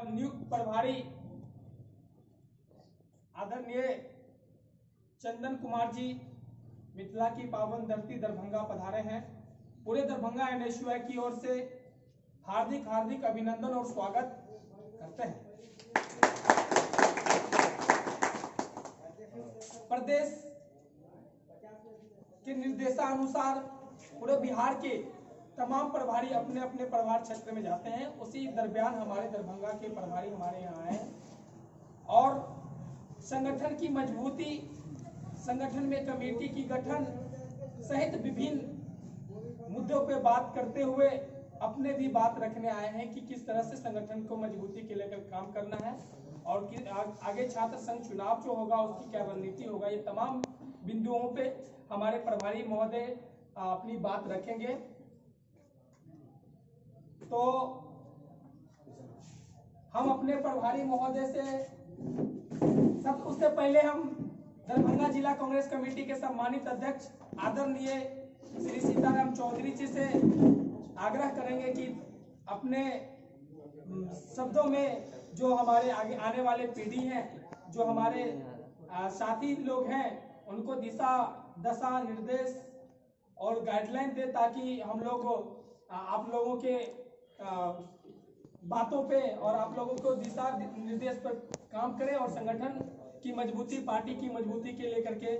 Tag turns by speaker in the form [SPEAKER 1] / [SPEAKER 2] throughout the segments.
[SPEAKER 1] नियुक्त प्रभारी आदरणीय चंदन कुमार जी मिथिला की पावन धरती दरभंगा पधारे हैं। पूरे दरभंगा एनएसयूआई की ओर से हार्दिक हार्दिक अभिनंदन और स्वागत करते हैं। प्रदेश के निर्देशानुसार पूरे बिहार के तमाम प्रभारी अपने अपने प्रभार क्षेत्र में जाते हैं। उसी दरमियान हमारे दरभंगा के प्रभारी हमारे यहाँ आए और संगठन की मजबूती, संगठन में कमेटी की गठन सहित विभिन्न मुद्दों पे बात करते हुए अपने भी बात रखने आए हैं कि किस तरह से संगठन को मजबूती के लेकर काम करना है और आगे छात्र संघ चुनाव जो होगा उसकी क्या रणनीति होगा। ये तमाम बिंदुओं पे हमारे प्रभारी महोदय अपनी बात रखेंगे। तो हम अपने प्रभारी महोदय से उससे पहले हम दरभंगा जिला कांग्रेस कमेटी के सम्मानित अध्यक्ष आदरणीय श्री सीताराम चौधरी जी से आग्रह करेंगे कि अपने शब्दों में जो हमारे आगे आने वाले पीढ़ी हैं, जो हमारे साथी लोग हैं, उनको दिशा दशा निर्देश और गाइडलाइन दे ताकि हम लोग आप लोगों के बातों पे और आप लोगों को दिशा निर्देश पर काम करें और संगठन की मजबूती, पार्टी की मजबूती के लेकर के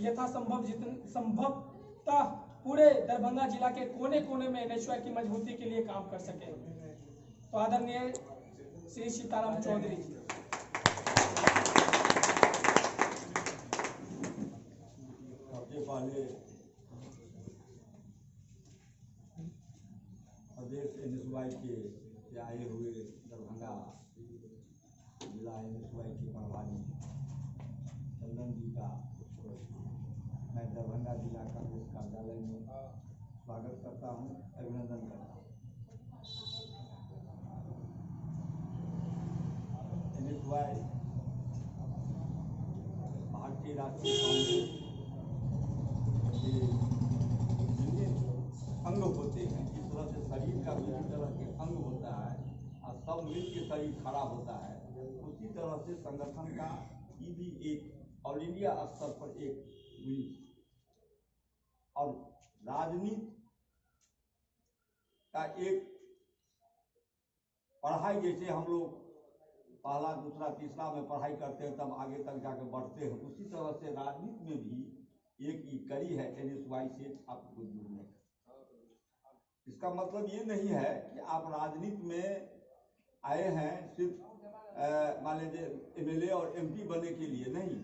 [SPEAKER 1] यथासंभव जितन संभवतः पूरे दरभंगा जिला के कोने कोने में एनएसयूआई की मजबूती के लिए काम कर सके। तो आदरणीय श्री सीताराम चौधरी जी।
[SPEAKER 2] सबसे पहले प्रदेश एनएसयूआई के आए हुए दरभंगा जिला एनएसयूआई के प्रभारी चंदन जी का मैं दरभंगा जिला कांग्रेस कार्यालय में स्वागत करता हूं, अभिनंदन करता हूं। एनएसयूआई भारतीय राष्ट्रीय कांग्रेस के जितने अंग होते हैं, इस तरह से शरीर का भी तरह के अंग होता है और सब मिल के शरीर खड़ा होता है, उसी तरह से संगठन का ये भी एक ऑल इंडिया स्तर पर एक विंग और राजनीति का एक पढ़ाई, जैसे हम लोग पहला दूसरा तीसरा में पढ़ाई करते हैं तब आगे तक जाकर बढ़ते हैं, उसी तरह से राजनीति में भी एक कड़ी है एनएसयूआई से आपको जुड़ने का। इसका मतलब ये नहीं है कि आप राजनीति में आए हैं सिर्फ मान लीजिए एमएलए और एमपी बनने के लिए नहीं।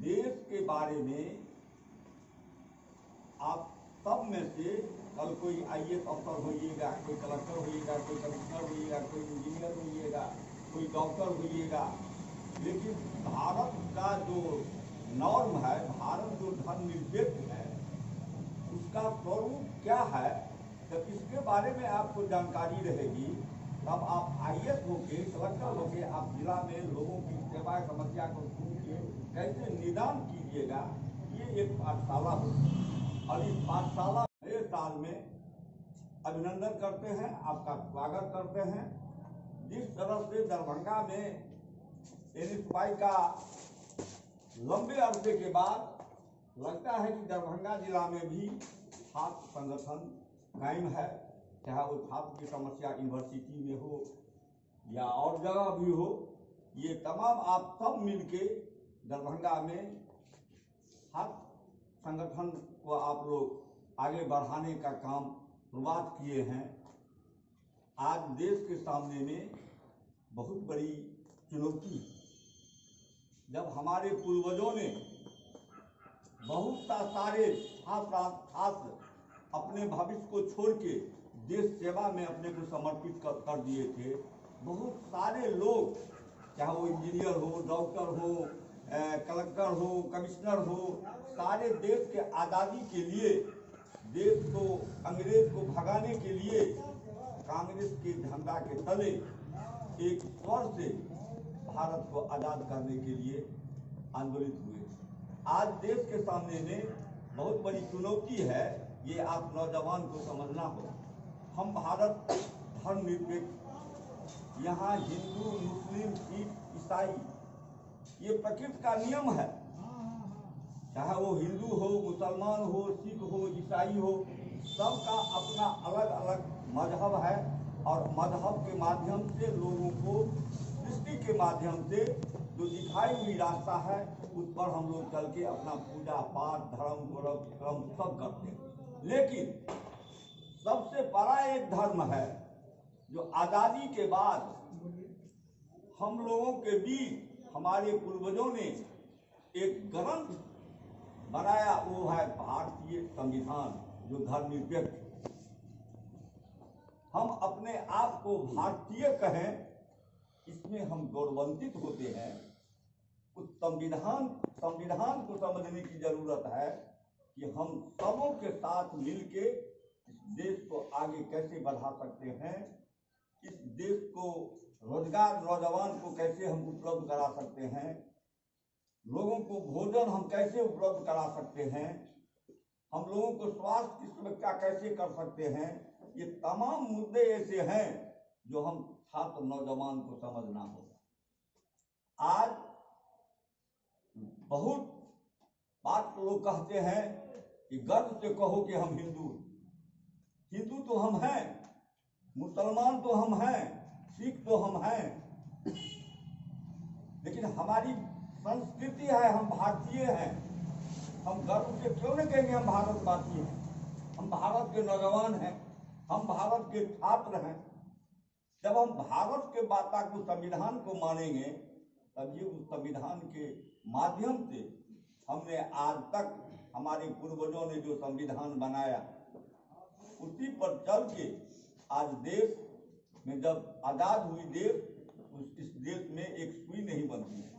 [SPEAKER 2] देश के बारे में आप सब में से कल कोई आईएएस अफसर होइएगा, कोई कलेक्टर होइएगा, कोई कमिश्नर होइएगा, कोई इंजीनियर होइएगा, कोई डॉक्टर होइएगा, लेकिन भारत का जो नॉर्म है, भारत जो धर्मनिरपेक्ष है, उसका स्वरूप क्या है, जब इसके बारे में आपको जानकारी रहेगी तब आप आईएएस होके, कलेक्टर होके आप जिला में लोगों की सेवा समस्या को सुन के कैसे निदान कीजिएगा। ये एक पाठशाला होगी और इस पाठशाला नए साल में अभिनंदन करते हैं, आपका स्वागत करते हैं। जिस तरह से दरभंगा में एनएसयूआई का लंबे अरसे के बाद लगता है कि दरभंगा जिला में भी छात्र संगठन कायम है, चाहे वो छात्र की समस्या यूनिवर्सिटी में हो या और जगह भी हो, ये तमाम आप सब मिलके दरभंगा में छात्र संगठन को आप लोग आगे बढ़ाने का काम शुरुआत किए हैं। आज देश के सामने में बहुत बड़ी चुनौती, जब हमारे पूर्वजों ने बहुत सारे छात्र अपने भविष्य को छोड़ के देश सेवा में अपने को समर्पित कर दिए थे। बहुत सारे लोग, चाहे वो इंजीनियर हो, डॉक्टर हो, कलेक्टर हो, कमिश्नर हो, सारे देश के आज़ादी के लिए, देश को अंग्रेज को भगाने के लिए कांग्रेस के झंडा के तले एक स्वर से भारत को आज़ाद करने के लिए आंदोलित हुए। आज देश के सामने में बहुत बड़ी चुनौती है, ये आप नौजवान को समझना होगा। हम भारत धर्मनिरपेक्ष यहाँ हिंदू, मुस्लिम, सिख, ईसाई, ये प्रकृति का नियम है। चाहे वो हिंदू हो, मुसलमान हो, सिख हो, ईसाई हो, सबका अपना अलग अलग मजहब है और मजहब के माध्यम से लोगों को सृष्टि के माध्यम से जो दिखाई हुई रास्ता है उस पर हम लोग चल के अपना पूजा पाठ, धर्म, क्रम सब करते हैं। लेकिन सबसे बड़ा एक धर्म है जो आज़ादी के बाद हम लोगों के बीच हमारे पूर्वजों ने एक ग्रंथ बनाया, वो है भारतीय संविधान, जो धर्मनिरपेक्ष। हम अपने आप को भारतीय कहें, इसमें हम गौरवान्वित होते हैं। उस संविधान को समझने की जरूरत है कि हम सबों के साथ मिलके इस देश को आगे कैसे बढ़ा सकते हैं, इस देश को रोजगार नौजवान को कैसे हम उपलब्ध करा सकते हैं, लोगों को भोजन हम कैसे उपलब्ध करा सकते हैं, हम लोगों को स्वास्थ्य की सुरक्षा कैसे कर सकते हैं। ये तमाम मुद्दे ऐसे हैं जो हम छात्र नौजवान को समझना होगा। आज बहुत बात लोग कहते हैं कि गर्व से कहो कि हम हिंदू तो हम हैं, मुसलमान तो हम हैं, सिख तो हम हैं, लेकिन हमारी संस्कृति है, हम भारतीय हैं। हम गर्व से क्यों नहीं कहेंगे हम भारतवासी हैं, हम भारत के नौजवान हैं, हम भारत के छात्र हैं। जब हम भारत के बाता को, संविधान को मानेंगे, तब ये उस संविधान के माध्यम से हमने आज तक हमारे पूर्वजों ने जो संविधान बनाया उसी पर चल के आज देश में, जब आजाद हुई देश, इस देश में एक सुई नहीं बनती है।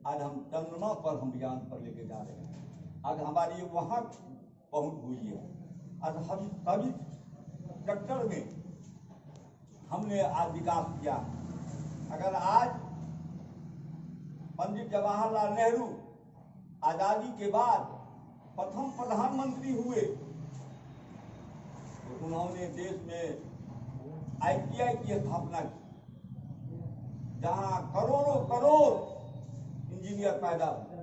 [SPEAKER 2] आज हम चंद्रमा पर हम यान पर लेके जा रहे हैं, आज हमारी वहां पहुंच हुई है। आज हम सभी सेक्टर में हमने आज विकास किया। अगर आज पंडित जवाहरलाल नेहरू आजादी के बाद प्रथम प्रधानमंत्री हुए तो उन्होंने देश में ITI की स्थापना की, जहां करोड़ों करोड़ इंजीनियर पैदा हुए।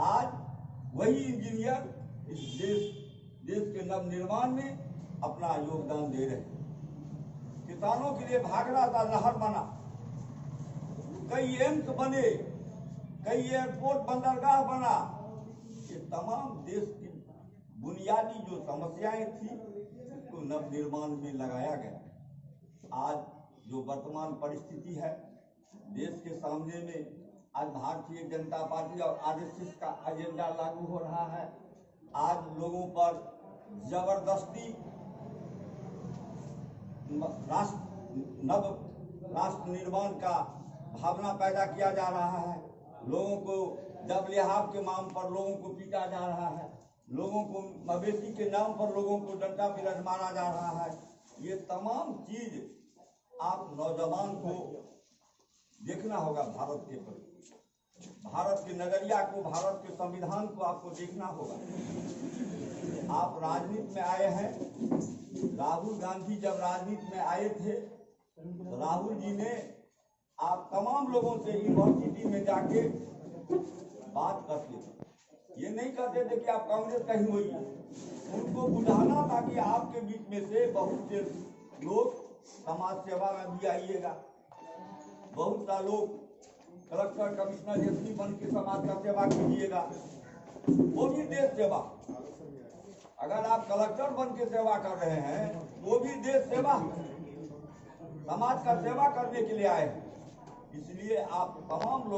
[SPEAKER 2] आज वही इंजीनियर इस देश के नवनिर्माण में अपना योगदान दे रहे हैं। किसानों के लिए भागीरथी नहर बना, कई एम्स बने, कई एयरपोर्ट बंदरगाह बना। ये तमाम देश की बुनियादी जो समस्याएं थी उसको नवनिर्माण में लगाया गया। आज जो वर्तमान परिस्थिति है देश के सामने में, आज भारतीय जनता पार्टी और RSS का एजेंडा लागू हो रहा है। आज लोगों पर जबरदस्ती राष्ट्र निर्माण का भावना पैदा किया जा रहा है। लोगों को जब लिहाज के नाम पर लोगों को पीटा जा रहा है, लोगों को मवेशी के नाम पर लोगों को डंडा पिलट मारा जा रहा है। ये तमाम चीज आप नौजवान को देखना होगा। भारत के प्रति, भारत के नजरिया को, भारत के संविधान को आपको देखना होगा। आप राजनीति में आए हैं। राहुल गांधी जब राजनीति में आए थे तो राहुल जी ने आप तमाम लोगों से यूनिवर्सिटी में जाके बात करते थे। ये नहीं कहते थे कि आप कांग्रेस कहीं हुई, उनको बुझाना था कि आपके बीच में से बहुत से लोग समाज सेवा में भी आइएगा, बहुत सा लोग कलेक्टर, कमिश्नर, SP बन के समाज का सेवा कीजिएगा, वो भी देश सेवा। अगर आप कलेक्टर बन के सेवा कर रहे हैं वो भी देश सेवा, समाज का सेवा करने के लिए आए हैं। इसलिए आप तमाम लोग